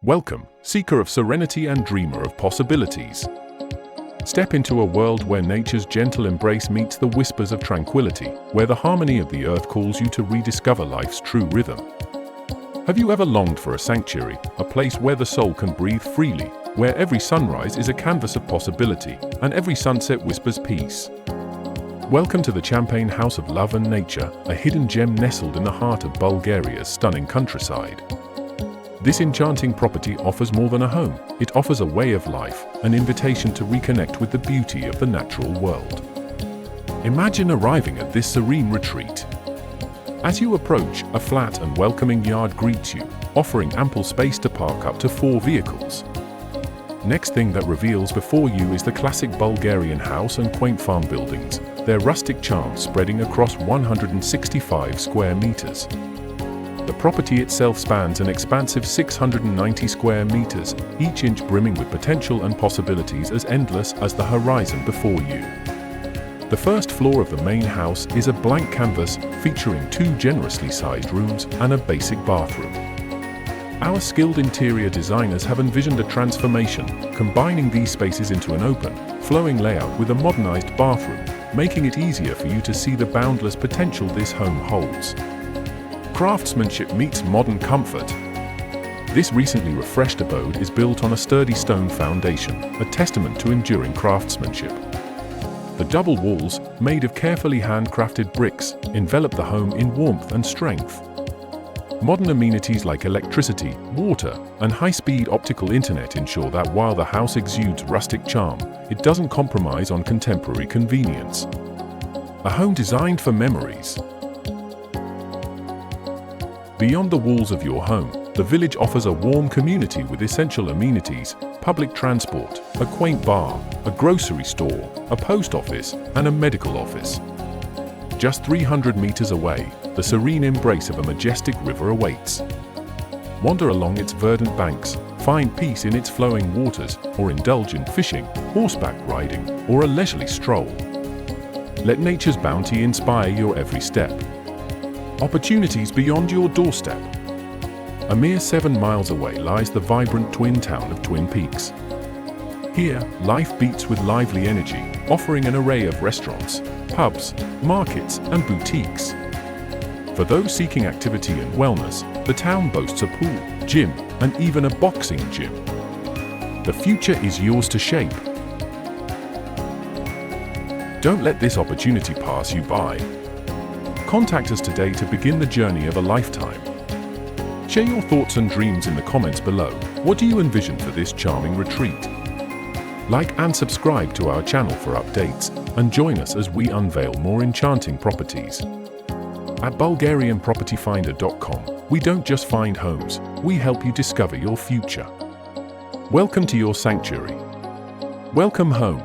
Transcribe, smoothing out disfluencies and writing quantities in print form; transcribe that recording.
Welcome, seeker of serenity and dreamer of possibilities. Step into a world where nature's gentle embrace meets the whispers of tranquility, where the harmony of the earth calls you to rediscover life's true rhythm. Have you ever longed for a sanctuary, a place where the soul can breathe freely, where every sunrise is a canvas of possibility, and every sunset whispers peace? Welcome to the Champaign House of Love and Nature, a hidden gem nestled in the heart of Bulgaria's stunning countryside. This enchanting property offers more than a home. It offers a way of life, an invitation to reconnect with the beauty of the natural world. Imagine arriving at this serene retreat. As you approach, a flat and welcoming yard greets you, offering ample space to park up to 4 vehicles. Next thing that reveals before you is the classic Bulgarian house and quaint farm buildings, their rustic charm spreading across 165 square meters. The property itself spans an expansive 690 square meters, each inch brimming with potential and possibilities as endless as the horizon before you. The first floor of the main house is a blank canvas featuring 2 generously sized rooms and a basic bathroom. Our skilled interior designers have envisioned a transformation, combining these spaces into an open, flowing layout with a modernized bathroom, making it easier for you to see the boundless potential this home holds. Craftsmanship meets modern comfort. This recently refreshed abode is built on a sturdy stone foundation, a testament to enduring craftsmanship. The double walls, made of carefully handcrafted bricks, envelop the home in warmth and strength. Modern amenities like electricity, water, and high-speed optical internet ensure that while the house exudes rustic charm, it doesn't compromise on contemporary convenience. A home designed for memories. Beyond the walls of your home, the village offers a warm community with essential amenities, public transport, a quaint bar, a grocery store, a post office, and a medical office. Just 300 meters away, the serene embrace of a majestic river awaits. Wander along its verdant banks, find peace in its flowing waters, or indulge in fishing, horseback riding, or a leisurely stroll. Let nature's bounty inspire your every step. Opportunities beyond your doorstep. A mere 7 miles away lies the vibrant twin town of Twin Peaks. Here, life beats with lively energy, offering an array of restaurants, pubs, markets, and boutiques. For those seeking activity and wellness, the town boasts a pool, gym, and even a boxing gym. The future is yours to shape. Don't let this opportunity pass you by. Contact us today to begin the journey of a lifetime. Share your thoughts and dreams in the comments below. What do you envision for this charming retreat? Like and subscribe to our channel for updates, and join us as we unveil more enchanting properties. At BulgarianPropertyFinder.com, we don't just find homes, we help you discover your future. Welcome to your sanctuary. Welcome home.